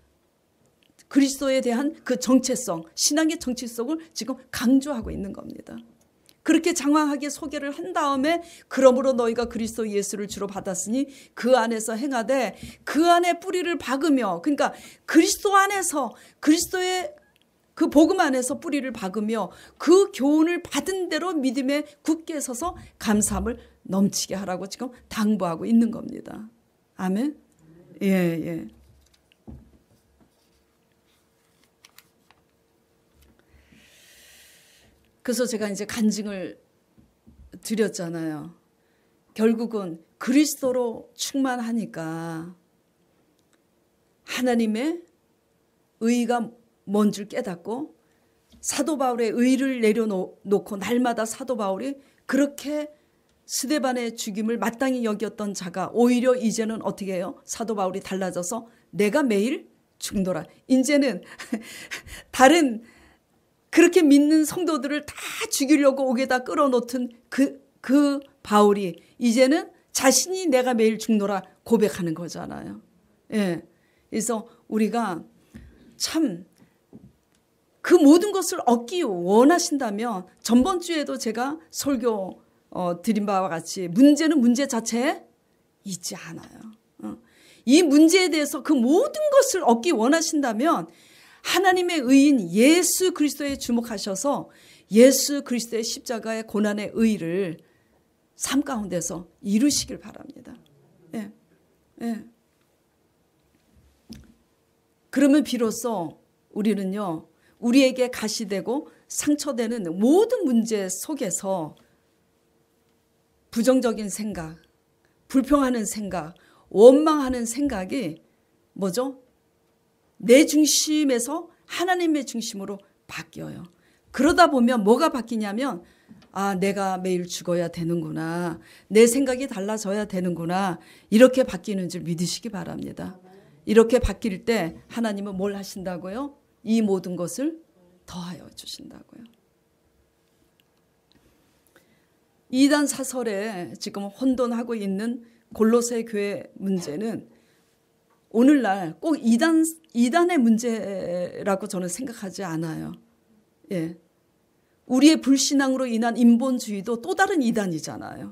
그리스도에 대한 그 정체성, 신앙의 정체성을 지금 강조하고 있는 겁니다. 그렇게 장황하게 소개를 한 다음에 그러므로 너희가 그리스도 예수를 주로 받았으니 그 안에서 행하되 그 안에 뿌리를 박으며, 그러니까 그리스도 안에서 그리스도의 그 복음 안에서 뿌리를 박으며 그 교훈을 받은 대로 믿음에 굳게 서서 감사함을 넘치게 하라고 지금 당부하고 있는 겁니다. 아멘. 예. 그래서 제가 이제 간증을 드렸잖아요. 결국은 그리스도로 충만하니까 하나님의 의가 뭔 줄 깨닫고 사도 바울의 의를 내려놓고 날마다 사도 바울이 그렇게 스데반의 죽임을 마땅히 여겼던 자가 오히려 이제는 어떻게 해요? 사도 바울이 달라져서 내가 매일 죽노라. 이제는 다른 그렇게 믿는 성도들을 다 죽이려고 옥에다 끌어놓던 그 바울이 이제는 자신이 내가 매일 죽노라 고백하는 거잖아요. 예. 그래서 우리가 참 그 모든 것을 얻기 원하신다면 전번 주에도 제가 설교 드린 바와 같이 문제는 문제 자체에 있지 않아요. 이 문제에 대해서 그 모든 것을 얻기 원하신다면 하나님의 의인 예수 그리스도에 주목하셔서 예수 그리스도의 십자가의 고난의 의를 삶 가운데서 이루시길 바랍니다. 예. 그러면 비로소 우리는요, 우리에게 가시되고 상처되는 모든 문제 속에서 부정적인 생각, 불평하는 생각, 원망하는 생각이 뭐죠? 내 중심에서 하나님의 중심으로 바뀌어요. 그러다 보면 뭐가 바뀌냐면 내가 매일 죽어야 되는구나. 내 생각이 달라져야 되는구나. 이렇게 바뀌는 줄 믿으시기 바랍니다. 이렇게 바뀔 때 하나님은 뭘 하신다고요? 이 모든 것을 더하여 주신다고요. 이단 사설에 지금 혼돈하고 있는 골로새 교회 문제는 오늘날 꼭 이단의 문제라고 저는 생각하지 않아요. 예. 우리의 불신앙으로 인한 인본주의도 또 다른 이단이잖아요.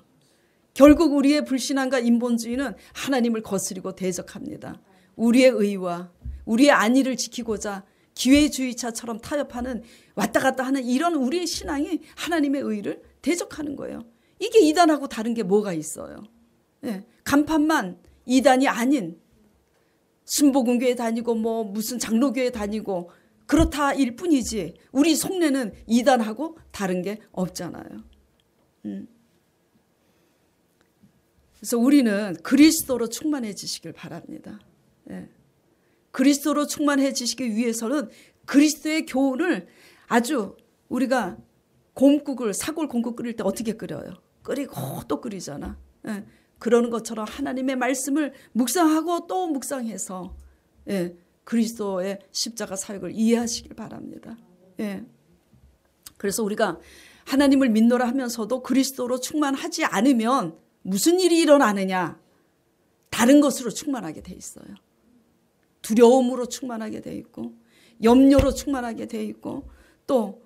결국 우리의 불신앙과 인본주의는 하나님을 거스리고 대적합니다. 우리의 의와 우리의 안위를 지키고자 기회주의자처럼 타협하는 왔다 갔다 하는 이런 우리의 신앙이 하나님의 의를 대적하는 거예요. 이게 이단하고 다른 게 뭐가 있어요? 예. 간판만 이단이 아닌 순복음교회 다니고 뭐 무슨 장로교회 다니고 그렇다 일 뿐이지 우리 속내는 이단하고 다른 게 없잖아요. 그래서 우리는 그리스도로 충만해지시길 바랍니다. 예. 그리스도로 충만해지시기 위해서는 그리스도의 교훈을 아주 우리가 사골 곰국 끓일 때 어떻게 끓여요? 끓이고 또 끓이잖아. 예. 그러는 것처럼 하나님의 말씀을 묵상하고 또 묵상해서 예. 그리스도의 십자가 사역을 이해하시길 바랍니다. 예. 그래서 우리가 하나님을 믿노라 하면서도 그리스도로 충만하지 않으면 무슨 일이 일어나느냐? 다른 것으로 충만하게 돼 있어요. 두려움으로 충만하게 돼 있고 염려로 충만하게 돼 있고 또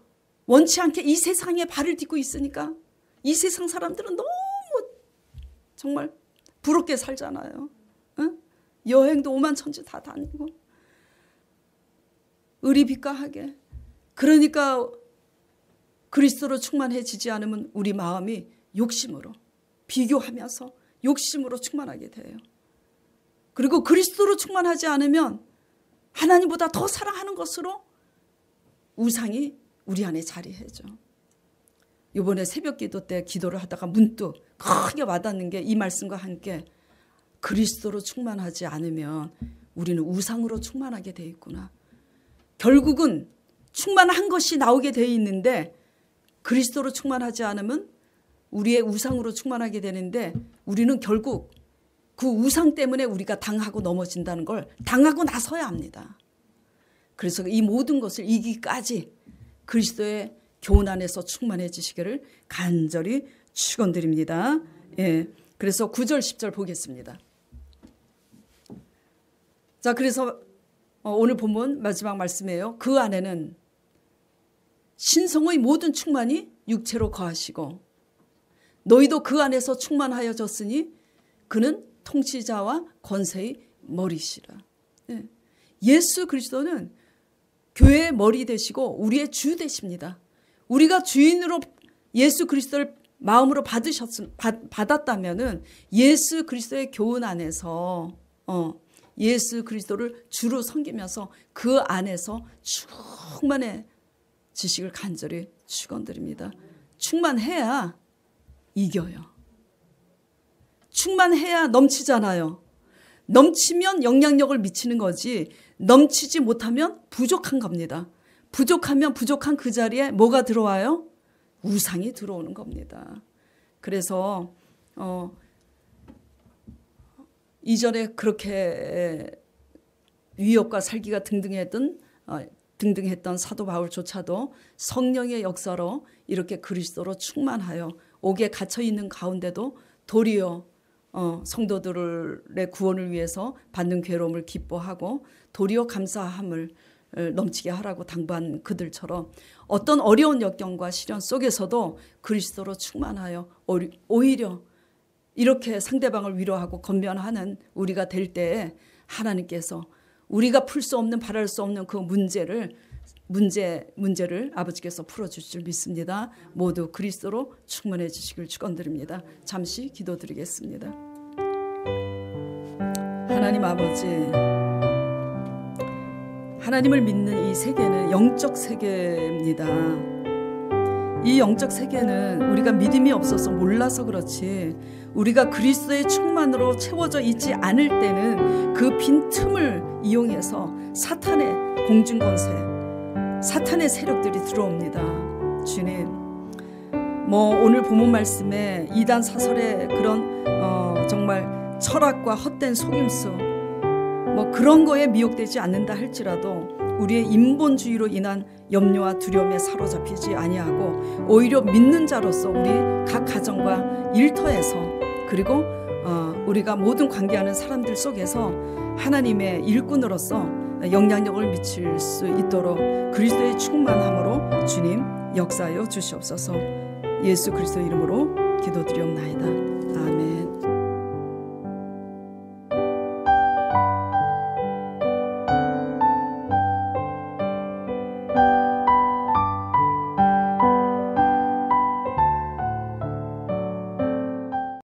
원치 않게 이 세상에 발을 딛고 있으니까 이 세상 사람들은 너무 정말 부럽게 살잖아요. 응? 여행도 오만천지 다 다니고 의리비까하게. 그러니까 그리스도로 충만해지지 않으면 우리 마음이 욕심으로 비교하면서 욕심으로 충만하게 돼요. 그리고 그리스도로 충만하지 않으면 하나님보다 더 사랑하는 것으로 우상이 우리 안에 자리해죠. 이번에 새벽 기도 때 기도를 하다가 문득 크게 와닿는 게 이 말씀과 함께 그리스도로 충만하지 않으면 우리는 우상으로 충만하게 돼 있구나. 결국은 충만한 것이 나오게 돼 있는데 그리스도로 충만하지 않으면 우리의 우상으로 충만하게 되는데 우리는 결국 그 우상 때문에 우리가 당하고 넘어진다는 걸 당하고 나서야 합니다. 그래서 이 모든 것을 이기기까지 그리스도의 교훈 안에서 충만해지시기를 간절히 축원드립니다. 예. 그래서 9절 10절 보겠습니다. 자, 그래서 오늘 본문 마지막 말씀이에요. 그 안에는 신성의 모든 충만이 육체로 거하시고 너희도 그 안에서 충만하여졌으니 그는 통치자와 권세의 머리시라. 예. 예수 그리스도는 교회의 머리 되시고 우리의 주 되십니다. 우리가 주인으로 예수 그리스도를 마음으로 받았다면은 예수 그리스도의 교훈 안에서 예수 그리스도를 주로 섬기면서 그 안에서 충만해지시길 간절히 축원드립니다. 충만해야 이겨요. 충만해야 넘치잖아요. 넘치면 영향력을 미치는 거지 넘치지 못하면 부족한 겁니다. 부족하면 부족한 그 자리에 뭐가 들어와요? 우상이 들어오는 겁니다. 그래서 이전에 그렇게 위협과 살기가 등등했던 사도 바울조차도 성령의 역사로 이렇게 그리스도로 충만하여 옥에 갇혀 있는 가운데도 도리어 성도들의 구원을 위해서 받는 괴로움을 기뻐하고 도리어 감사함을 넘치게 하라고 당부한 그들처럼 어떤 어려운 역경과 시련 속에서도 그리스도로 충만하여 오히려 이렇게 상대방을 위로하고 건면하는 우리가 될 때에 하나님께서 우리가 풀 수 없는 바랄 수 없는 그 문제를 아버지께서 풀어주실 줄 믿습니다. 모두 그리스도로 충만해 주시길 축원드립니다. 잠시 기도드리겠습니다. 하나님 아버지, 하나님을 믿는 이 세계는 영적 세계입니다. 이 영적 세계는 우리가 믿음이 없어서 몰라서 그렇지 우리가 그리스도의 충만으로 채워져 있지 않을 때는 그 빈틈을 이용해서 사탄의 공중권세, 사탄의 세력들이 들어옵니다. 주님, 오늘 본문 말씀에 이단 사설의 그런 정말 철학과 헛된 속임수 그런 거에 미혹되지 않는다 할지라도 우리의 인본주의로 인한 염려와 두려움에 사로잡히지 아니하고 오히려 믿는 자로서 우리 각 가정과 일터에서 그리고 우리가 모든 관계하는 사람들 속에서 하나님의 일꾼으로서 영향력을 미칠 수 있도록 그리스도의 충만함으로 주님 역사하여 주시옵소서. 예수 그리스도 이름으로 기도드리옵나이다.